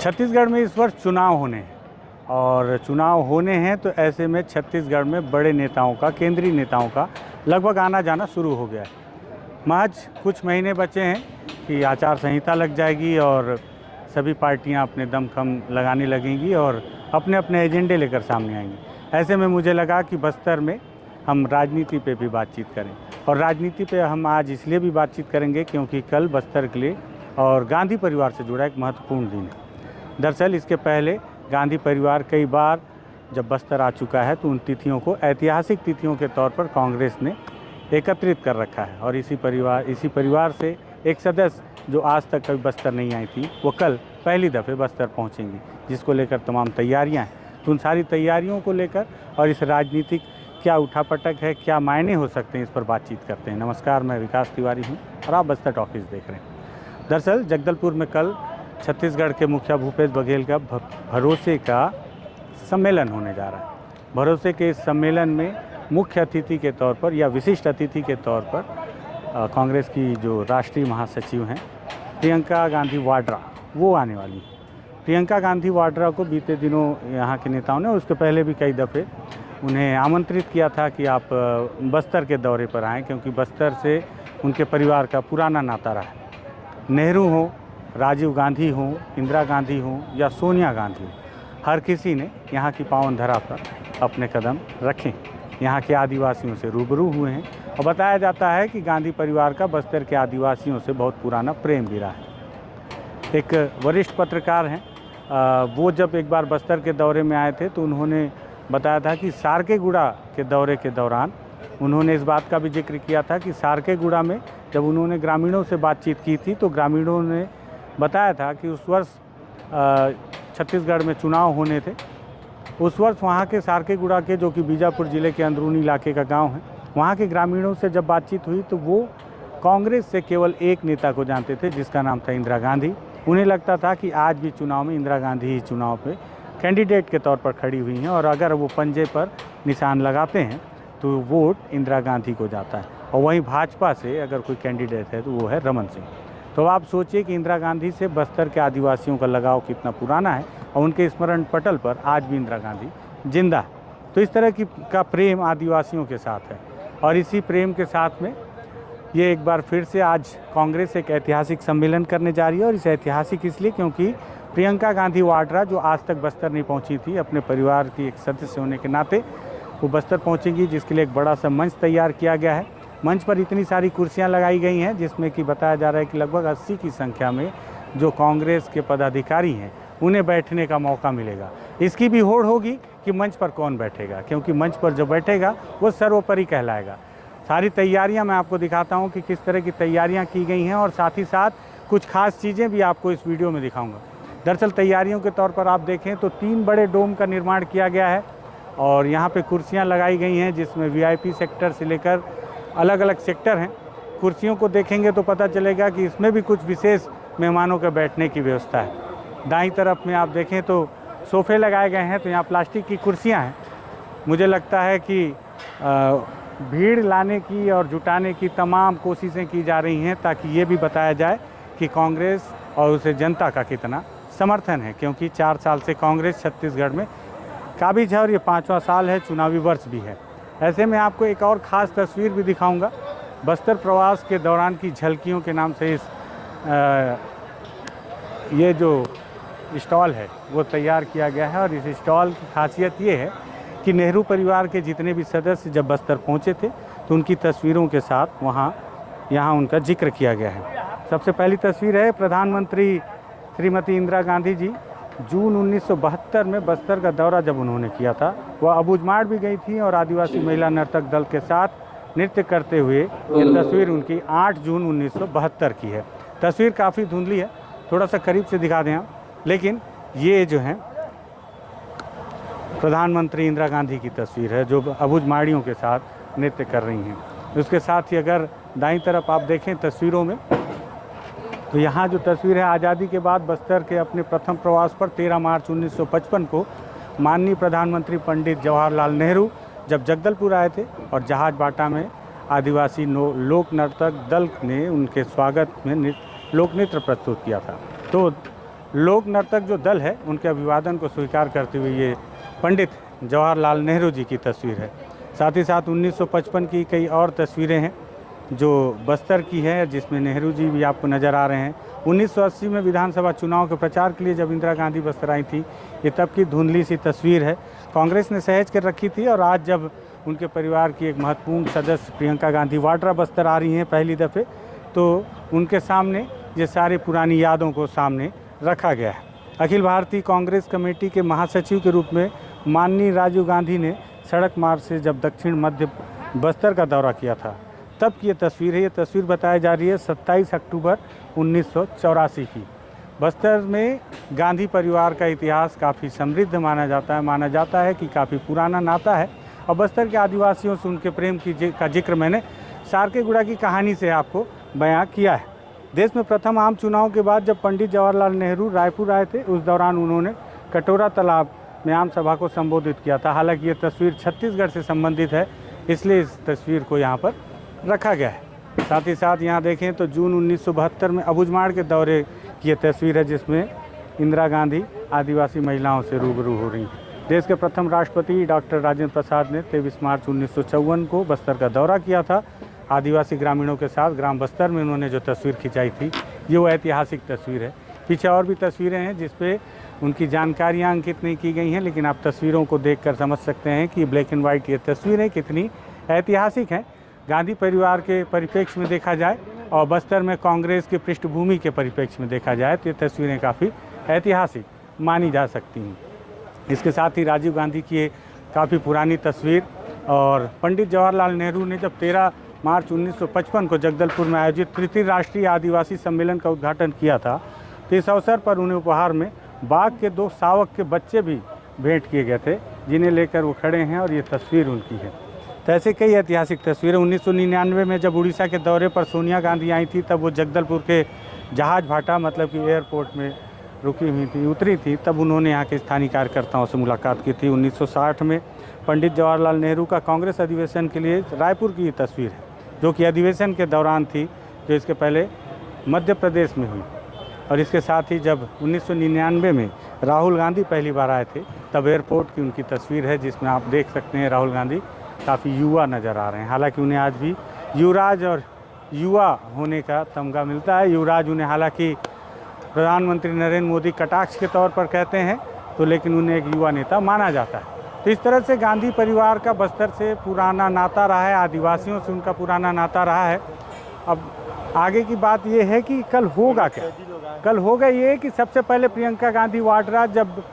छत्तीसगढ़ में इस वर्ष चुनाव होने हैं और चुनाव होने हैं तो ऐसे में छत्तीसगढ़ में बड़े नेताओं का, केंद्रीय नेताओं का लगभग आना जाना शुरू हो गया है। महज कुछ महीने बचे हैं कि आचार संहिता लग जाएगी और सभी पार्टियां अपने दमखम लगाने लगेंगी और अपने अपने एजेंडे लेकर सामने आएंगी। ऐसे में मुझे लगा कि बस्तर में हम राजनीति पे भी बातचीत करें और राजनीति पे हम आज इसलिए भी बातचीत करेंगे क्योंकि कल बस्तर के लिए और गांधी परिवार से जुड़ा एक महत्वपूर्ण दिन है। दरअसल इसके पहले गांधी परिवार कई बार जब बस्तर आ चुका है तो उन तिथियों को ऐतिहासिक तिथियों के तौर पर कांग्रेस ने एकत्रित कर रखा है और इसी परिवार से एक सदस्य जो आज तक कभी बस्तर नहीं आई थी वो कल पहली दफ़े बस्तर पहुंचेंगी, जिसको लेकर तमाम तैयारियां हैं। तो उन सारी तैयारियों को लेकर और इस राजनीतिक क्या उठापटक है, क्या मायने हो सकते हैं, इस पर बातचीत करते हैं। नमस्कार, मैं विकास तिवारी हूँ और आप बस्तर टॉकीज देख रहे हैं। दरअसल जगदलपुर में कल छत्तीसगढ़ के मुखिया भूपेश बघेल का भरोसे का सम्मेलन होने जा रहा है। भरोसे के इस सम्मेलन में मुख्य अतिथि के तौर पर या विशिष्ट अतिथि के तौर पर कांग्रेस की जो राष्ट्रीय महासचिव हैं प्रियंका गांधी वाड्रा वो आने वाली है। प्रियंका गांधी वाड्रा को बीते दिनों यहाँ के नेताओं ने, उसके पहले भी कई दफ़े उन्हें आमंत्रित किया था कि आप बस्तर के दौरे पर आएँ, क्योंकि बस्तर से उनके परिवार का पुराना नाता रहा है। नेहरू हो, राजीव गांधी हो, इंदिरा गांधी हो या सोनिया गांधी हो, हर किसी ने यहाँ की पावन धरा पर अपने कदम रखे, यहाँ के आदिवासियों से रूबरू हुए हैं और बताया जाता है कि गांधी परिवार का बस्तर के आदिवासियों से बहुत पुराना प्रेम भी रहा है। एक वरिष्ठ पत्रकार हैं, वो जब एक बार बस्तर के दौरे में आए थे तो उन्होंने बताया था कि सारकेगुड़ा के दौरे के दौरान उन्होंने इस बात का भी जिक्र किया था कि सारकेगुड़ा में जब उन्होंने ग्रामीणों से बातचीत की थी तो ग्रामीणों ने बताया था कि उस वर्ष छत्तीसगढ़ में चुनाव होने थे। उस वर्ष वहाँ के सारकेगुड़ा के, जो कि बीजापुर ज़िले के अंदरूनी इलाके का गांव है, वहाँ के ग्रामीणों से जब बातचीत हुई तो वो कांग्रेस से केवल एक नेता को जानते थे जिसका नाम था इंदिरा गांधी। उन्हें लगता था कि आज भी चुनाव में इंदिरा गांधी ही चुनाव पे कैंडिडेट के तौर पर खड़ी हुई हैं और अगर वो पंजे पर निशान लगाते हैं तो वोट इंदिरा गांधी को जाता है। और वहीं भाजपा से अगर कोई कैंडिडेट है तो वो है रमन सिंह। तो आप सोचिए कि इंदिरा गांधी से बस्तर के आदिवासियों का लगाव कितना पुराना है और उनके स्मरण पटल पर आज भी इंदिरा गांधी जिंदा है। तो इस तरह का प्रेम आदिवासियों के साथ है और इसी प्रेम के साथ में ये एक बार फिर से आज कांग्रेस एक ऐतिहासिक सम्मेलन करने जा रही है। और इस ऐतिहासिक इसलिए क्योंकि प्रियंका गांधी वाड्रा, जो आज तक बस्तर नहीं पहुंची थी, अपने परिवार की एक सदस्य होने के नाते वो बस्तर पहुंचेंगी, जिसके लिए एक बड़ा सा मंच तैयार किया गया है। मंच पर इतनी सारी कुर्सियां लगाई गई हैं जिसमें कि बताया जा रहा है कि लगभग 80 की संख्या में जो कांग्रेस के पदाधिकारी हैं उन्हें बैठने का मौका मिलेगा। इसकी भी होड़ होगी कि मंच पर कौन बैठेगा, क्योंकि मंच पर जो बैठेगा वो सर्वोपरि कहलाएगा। सारी तैयारियां मैं आपको दिखाता हूं कि किस तरह की तैयारियां की गई हैं और साथ ही साथ कुछ खास चीज़ें भी आपको इस वीडियो में दिखाऊंगा। दरअसल तैयारियों के तौर पर आप देखें तो 3 बड़े डोम का निर्माण किया गया है और यहाँ पे कुर्सियाँ लगाई गई हैं जिसमें VIP सेक्टर से लेकर अलग अलग सेक्टर हैं। कुर्सियों को देखेंगे तो पता चलेगा कि इसमें भी कुछ विशेष मेहमानों के बैठने की व्यवस्था है। दाईं तरफ में आप देखें तो सोफ़े लगाए गए हैं, तो यहाँ प्लास्टिक की कुर्सियाँ हैं। मुझे लगता है कि भीड़ लाने की और जुटाने की तमाम कोशिशें की जा रही हैं ताकि ये भी बताया जाए कि कांग्रेस और उसे जनता का कितना समर्थन है, क्योंकि 4 साल से कांग्रेस छत्तीसगढ़ में काबिज है और ये 5वां साल है, चुनावी वर्ष भी है। ऐसे में आपको एक और ख़ास तस्वीर भी दिखाऊंगा। बस्तर प्रवास के दौरान की झलकियों के नाम से ये जो स्टॉल है वो तैयार किया गया है और इस स्टॉल की खासियत ये है कि नेहरू परिवार के जितने भी सदस्य जब बस्तर पहुंचे थे तो उनकी तस्वीरों के साथ यहाँ उनका जिक्र किया गया है। सबसे पहली तस्वीर है प्रधानमंत्री श्रीमती इंदिरा गांधी जी जून 1972 में बस्तर का दौरा जब उन्होंने किया था, वह अबूझमाड़ भी गई थी और आदिवासी महिला नर्तक दल के साथ नृत्य करते हुए ये तस्वीर उनकी 8 जून 1972 की है। तस्वीर काफ़ी धुंधली है, थोड़ा सा करीब से दिखा दें आप, लेकिन ये जो है प्रधानमंत्री इंदिरा गांधी की तस्वीर है जो अबूझमाड़ियों के साथ नृत्य कर रही हैं। उसके साथ ही अगर दाईं तरफ आप देखें तस्वीरों में तो यहाँ जो तस्वीर है आज़ादी के बाद बस्तर के अपने प्रथम प्रवास पर 13 मार्च 1955 को माननीय प्रधानमंत्री पंडित जवाहरलाल नेहरू जब जगदलपुर आए थे और जहाज बाटा में आदिवासी लोक नर्तक दल ने उनके स्वागत में लोक नृत्य प्रस्तुत किया था। तो लोक नर्तक जो दल है उनके अभिवादन को स्वीकार करते हुए ये पंडित जवाहरलाल नेहरू जी की तस्वीर है। साथ ही साथ 1955 की कई और तस्वीरें हैं जो बस्तर की है, जिसमें नेहरू जी भी आपको नज़र आ रहे हैं। 1980 में विधानसभा चुनाव के प्रचार के लिए जब इंदिरा गांधी बस्तर आई थी, ये तब की धुंधली सी तस्वीर है। कांग्रेस ने सहेज कर रखी थी और आज जब उनके परिवार की एक महत्वपूर्ण सदस्य प्रियंका गांधी वाड्रा बस्तर आ रही हैं पहली दफ़े, तो उनके सामने ये सारी पुरानी यादों को सामने रखा गया है। अखिल भारतीय कांग्रेस कमेटी के महासचिव के रूप में माननीय राजीव गांधी ने सड़क मार्ग से जब दक्षिण मध्य बस्तर का दौरा किया था, तब की ये तस्वीर है। ये तस्वीर बताई जा रही है 27 अक्टूबर 1984 की। बस्तर में गांधी परिवार का इतिहास काफ़ी समृद्ध माना जाता है कि काफ़ी पुराना नाता है और बस्तर के आदिवासियों से उनके प्रेम का जिक्र मैंने सारकेगुड़ा की कहानी से आपको बयां किया है। देश में प्रथम आम चुनाव के बाद जब पंडित जवाहरलाल नेहरू रायपुर आए थे, उस दौरान उन्होंने कटोरा तालाब में आम सभा को संबोधित किया था। हालांकि ये तस्वीर छत्तीसगढ़ से संबंधित है, इसलिए इस तस्वीर को यहाँ पर रखा गया है। साथ ही साथ यहाँ देखें तो जून 1972 में अबुझमाड़ के दौरे की ये तस्वीर है, जिसमें इंदिरा गांधी आदिवासी महिलाओं से रूबरू हो रही हैं। देश के प्रथम राष्ट्रपति डॉक्टर राजेंद्र प्रसाद ने 23 मार्च 1954 को बस्तर का दौरा किया था। आदिवासी ग्रामीणों के साथ ग्राम बस्तर में उन्होंने जो तस्वीर खिंचाई थी, ये वो ऐतिहासिक तस्वीर है। पीछे और भी तस्वीरें हैं जिस पे उनकी जानकारियाँ अंकित नहीं की गई हैं, लेकिन आप तस्वीरों को देखकर समझ सकते हैं कि ब्लैक एंड वाइट ये तस्वीरें कितनी ऐतिहासिक हैं। गांधी परिवार के परिप्रेक्ष्य में देखा जाए और बस्तर में कांग्रेस की पृष्ठभूमि के परिप्रेक्ष्य में देखा जाए तो ये तस्वीरें काफ़ी ऐतिहासिक मानी जा सकती हैं। इसके साथ ही राजीव गांधी की काफ़ी पुरानी तस्वीर और पंडित जवाहरलाल नेहरू ने जब 13 मार्च 1955 को जगदलपुर में आयोजित तृतीय राष्ट्रीय आदिवासी सम्मेलन का उद्घाटन किया था, तो इस अवसर पर उन्हें उपहार में बाघ के 2 शावक के बच्चे भी भेंट किए गए थे, जिन्हें लेकर वो खड़े हैं और ये तस्वीर उनकी है। तो ऐसे कई ऐतिहासिक तस्वीरें। 1999 में जब उड़ीसा के दौरे पर सोनिया गांधी आई थी, तब वो जगदलपुर के जहाज भाटा मतलब कि एयरपोर्ट में रुकी हुई थी, उतरी थी, तब उन्होंने यहाँ के स्थानीय कार्यकर्ताओं से मुलाकात की थी। 1960 में पंडित जवाहरलाल नेहरू का कांग्रेस अधिवेशन के लिए रायपुर की ये तस्वीर है, जो कि अधिवेशन के दौरान थी, जो इसके पहले मध्य प्रदेश में हुई। और इसके साथ ही जब 1999 में राहुल गांधी पहली बार आए थे, तब एयरपोर्ट की उनकी तस्वीर है, जिसमें आप देख सकते हैं राहुल गांधी काफ़ी युवा नज़र आ रहे हैं। हालांकि उन्हें आज भी युवराज और युवा होने का तमगा मिलता है। युवराज उन्हें हालांकि प्रधानमंत्री नरेंद्र मोदी कटाक्ष के तौर पर कहते हैं, तो लेकिन उन्हें एक युवा नेता माना जाता है। तो इस तरह से गांधी परिवार का बस्तर से पुराना नाता रहा है, आदिवासियों से उनका पुराना नाता रहा है। अब आगे की बात ये है कि कल होगा क्या। कल होगा ये कि सबसे पहले प्रियंका गांधी वाड्रा जब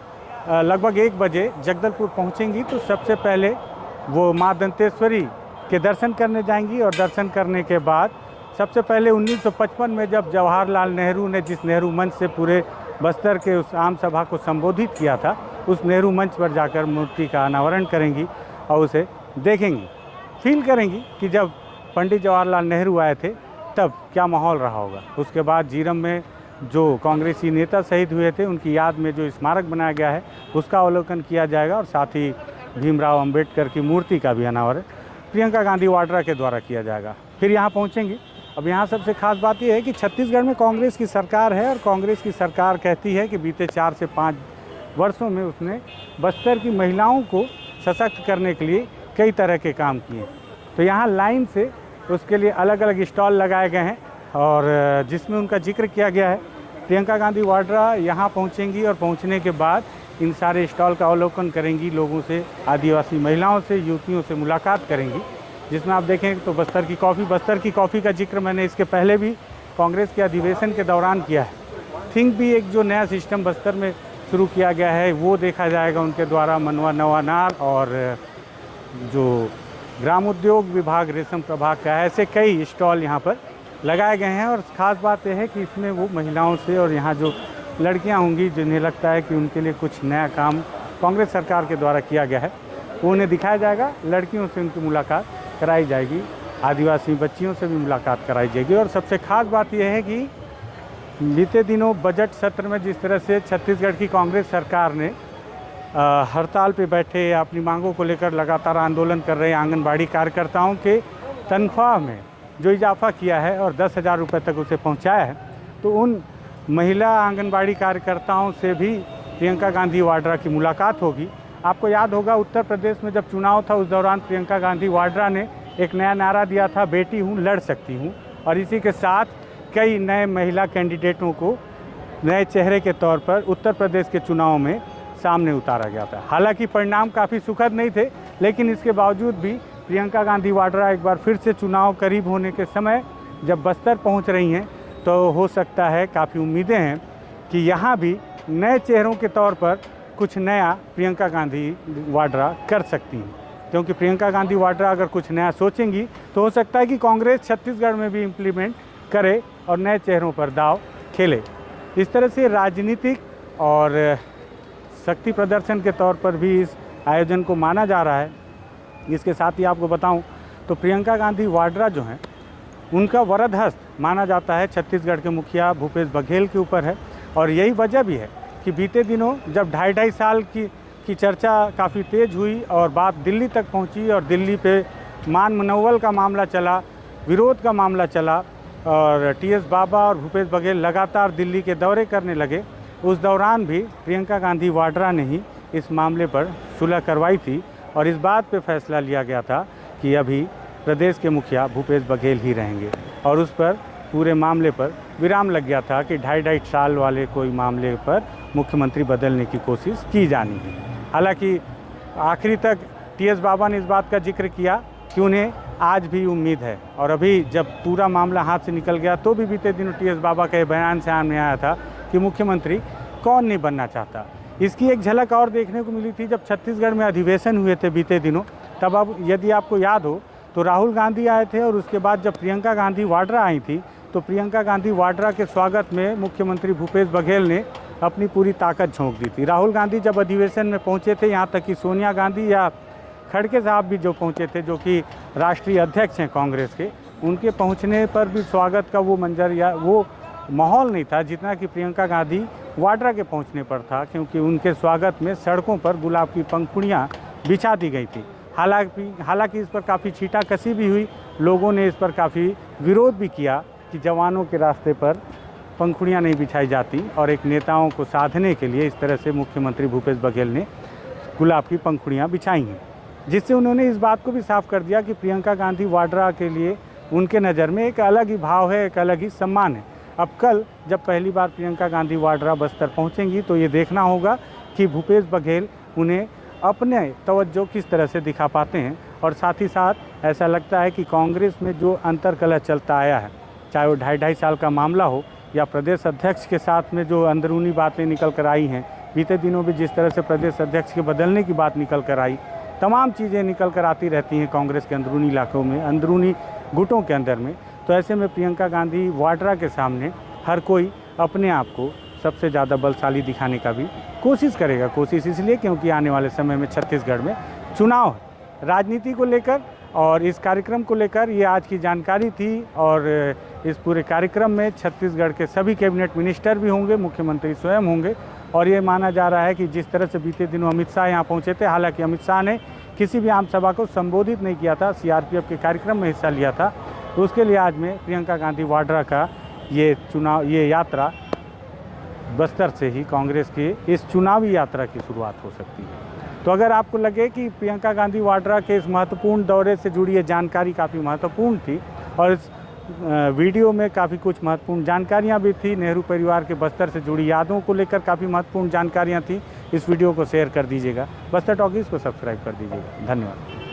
लगभग 1 बजे जगदलपुर पहुंचेंगी, तो सबसे पहले वो माँ दंतेश्वरी के दर्शन करने जाएंगी और दर्शन करने के बाद सबसे पहले 1955 में जब जवाहरलाल नेहरू ने जिस नेहरू मंच से पूरे बस्तर के उस आम सभा को संबोधित किया था, उस नेहरू मंच पर जाकर मूर्ति का अनावरण करेंगी और उसे देखेंगी, फील करेंगी कि जब पंडित जवाहरलाल नेहरू आए थे तब क्या माहौल रहा होगा। उसके बाद जीरम में जो कांग्रेसी नेता शहीद हुए थे, उनकी याद में जो स्मारक बनाया गया है, उसका अवलोकन किया जाएगा और साथ ही भीमराव अंबेडकर की मूर्ति का भी अनावरण प्रियंका गांधी वाड्रा के द्वारा किया जाएगा। फिर यहाँ पहुँचेंगी। अब यहाँ सबसे खास बात यह है कि छत्तीसगढ़ में कांग्रेस की सरकार है और कांग्रेस की सरकार कहती है कि बीते 4 से 5 वर्षों में उसने बस्तर की महिलाओं को सशक्त करने के लिए कई तरह के काम किए। तो यहाँ लाइन से उसके लिए अलग अलग स्टॉल लगाए गए हैं और जिसमें उनका जिक्र किया गया है। प्रियंका गांधी वाड्रा यहाँ पहुँचेंगी और पहुँचने के बाद इन सारे स्टॉल का अवलोकन करेंगी, लोगों से, आदिवासी महिलाओं से, युवतियों से मुलाकात करेंगी, जिसमें आप देखें तो बस्तर की कॉफ़ी का जिक्र मैंने इसके पहले भी कांग्रेस के अधिवेशन के दौरान किया है। थिंक भी एक जो नया सिस्टम बस्तर में शुरू किया गया है वो देखा जाएगा उनके द्वारा। मनवा नवानार और जो ग्राम उद्योग विभाग रेशम प्रभाग का, ऐसे कई स्टॉल यहाँ पर लगाए गए हैं। और ख़ास बात यह है कि इसमें वो महिलाओं से और यहाँ जो लड़कियाँ होंगी जिन्हें लगता है कि उनके लिए कुछ नया काम कांग्रेस सरकार के द्वारा किया गया है, वो उन्हें दिखाया जाएगा। लड़कियों से उनकी मुलाकात कराई जाएगी, आदिवासी बच्चियों से भी मुलाकात कराई जाएगी। और सबसे ख़ास बात यह है कि बीते दिनों बजट सत्र में जिस तरह से छत्तीसगढ़ की कांग्रेस सरकार ने हड़ताल पे बैठे अपनी मांगों को लेकर लगातार आंदोलन कर रहे आंगनबाड़ी कार्यकर्ताओं के तनख्वाह में जो इजाफा किया है और 10,000 रुपये तक उसे पहुंचाया है, तो उन महिला आंगनबाड़ी कार्यकर्ताओं से भी प्रियंका गांधी वाड्रा की मुलाकात होगी। आपको याद होगा उत्तर प्रदेश में जब चुनाव था उस दौरान प्रियंका गांधी वाड्रा ने एक नया नारा दिया था, बेटी हूँ लड़ सकती हूँ, और इसी के साथ कई नए महिला कैंडिडेटों को नए चेहरे के तौर पर उत्तर प्रदेश के चुनाव में सामने उतारा गया था। हालांकि परिणाम काफ़ी सुखद नहीं थे, लेकिन इसके बावजूद भी प्रियंका गांधी वाड्रा एक बार फिर से चुनाव करीब होने के समय जब बस्तर पहुंच रही हैं तो हो सकता है, काफ़ी उम्मीदें हैं कि यहाँ भी नए चेहरों के तौर पर कुछ नया प्रियंका गांधी वाड्रा कर सकती हैं। क्योंकि प्रियंका गांधी वाड्रा अगर कुछ नया सोचेंगी तो हो सकता है कि कांग्रेस छत्तीसगढ़ में भी इम्प्लीमेंट करे और नए चेहरों पर दाव खेले। इस तरह से राजनीतिक और शक्ति प्रदर्शन के तौर पर भी इस आयोजन को माना जा रहा है। इसके साथ ही आपको बताऊं तो प्रियंका गांधी वाड्रा जो हैं उनका वरद हस्त माना जाता है छत्तीसगढ़ के मुखिया भूपेश बघेल के ऊपर है। और यही वजह भी है कि बीते दिनों जब 2.5 साल की चर्चा काफ़ी तेज़ हुई और बात दिल्ली तक पहुंची और दिल्ली पे मान मनोवल का मामला चला, विरोध का मामला चला और टीएस बाबा और भूपेश बघेल लगातार दिल्ली के दौरे करने लगे, उस दौरान भी प्रियंका गांधी वाड्रा ने ही इस मामले पर सुलह करवाई थी और इस बात पे फैसला लिया गया था कि अभी प्रदेश के मुखिया भूपेश बघेल ही रहेंगे और उस पर पूरे मामले पर विराम लग गया था कि 2.5 साल वाले कोई मामले पर मुख्यमंत्री बदलने की कोशिश की जानी है। हालांकि आखिरी तक टीएस बाबा ने इस बात का जिक्र किया कि उन्हें आज भी उम्मीद है और अभी जब पूरा मामला हाथ से निकल गया तो भी बीते दिनों टीएस बाबा के बयान से सामने आया था कि मुख्यमंत्री कौन नहीं बनना चाहता। इसकी एक झलक और देखने को मिली थी जब छत्तीसगढ़ में अधिवेशन हुए थे बीते दिनों। तब अब यदि आपको याद हो तो राहुल गांधी आए थे और उसके बाद जब प्रियंका गांधी वाड्रा आई थी तो प्रियंका गांधी वाड्रा के स्वागत में मुख्यमंत्री भूपेश बघेल ने अपनी पूरी ताकत झोंक दी थी। राहुल गांधी जब अधिवेशन में पहुंचे थे, यहाँ तक कि सोनिया गांधी या खड़गे साहब भी जो पहुंचे थे, जो कि राष्ट्रीय अध्यक्ष हैं कांग्रेस के, उनके पहुंचने पर भी स्वागत का वो मंजर या वो माहौल नहीं था जितना कि प्रियंका गांधी वाड्रा के पहुंचने पर था, क्योंकि उनके स्वागत में सड़कों पर गुलाब की पंखुड़ियाँ बिछा दी गई थी। हालांकि इस पर काफ़ी छींटाकशी भी हुई, लोगों ने इस पर काफ़ी विरोध भी किया कि जवानों के रास्ते पर पंखुड़ियाँ नहीं बिछाई जाती और एक नेताओं को साधने के लिए इस तरह से मुख्यमंत्री भूपेश बघेल ने गुलाब की पंखुड़ियाँ बिछाई हैं, जिससे उन्होंने इस बात को भी साफ कर दिया कि प्रियंका गांधी वाड्रा के लिए उनके नज़र में एक अलग ही भाव है, एक अलग ही सम्मान है। अब कल जब पहली बार प्रियंका गांधी वाड्रा बस्तर पहुंचेंगी तो ये देखना होगा कि भूपेश बघेल उन्हें अपने तवज्जो किस तरह से दिखा पाते हैं। और साथ ही साथ ऐसा लगता है कि कांग्रेस में जो अंतर्कलह चलता आया है, चाहे वो 2.5 साल का मामला हो या प्रदेश अध्यक्ष के साथ में जो अंदरूनी बातें निकल कर आई हैं, बीते दिनों भी जिस तरह से प्रदेश अध्यक्ष के बदलने की बात निकल कर आई, तमाम चीज़ें निकल कर आती रहती हैं कांग्रेस के अंदरूनी इलाकों में, अंदरूनी गुटों के अंदर में। तो ऐसे में प्रियंका गांधी वाड्रा के सामने हर कोई अपने आप को सबसे ज़्यादा बलशाली दिखाने का भी कोशिश करेगा। कोशिश इसलिए क्योंकि आने वाले समय में छत्तीसगढ़ में चुनाव है। राजनीति को लेकर और इस कार्यक्रम को लेकर ये आज की जानकारी थी और इस पूरे कार्यक्रम में छत्तीसगढ़ के सभी कैबिनेट मिनिस्टर भी होंगे, मुख्यमंत्री स्वयं होंगे। और ये माना जा रहा है कि जिस तरह से बीते दिनों अमित शाह यहाँ पहुँचे थे, हालांकि अमित शाह ने किसी भी आम सभा को संबोधित नहीं किया था, सीआरपीएफ के कार्यक्रम में हिस्सा लिया था, तो उसके लिहाज में प्रियंका गांधी वाड्रा का ये यात्रा बस्तर से ही कांग्रेस की इस चुनावी यात्रा की शुरुआत हो सकती है। तो अगर आपको लगे कि प्रियंका गांधी वाड्रा के इस महत्वपूर्ण दौरे से जुड़ी ये जानकारी काफ़ी महत्वपूर्ण थी और इस वीडियो में काफ़ी कुछ महत्वपूर्ण जानकारियां भी थी, नेहरू परिवार के बस्तर से जुड़ी यादों को लेकर काफ़ी महत्वपूर्ण जानकारियां थी, इस वीडियो को शेयर कर दीजिएगा, बस्तर टॉकीज़ को सब्सक्राइब कर दीजिएगा। धन्यवाद।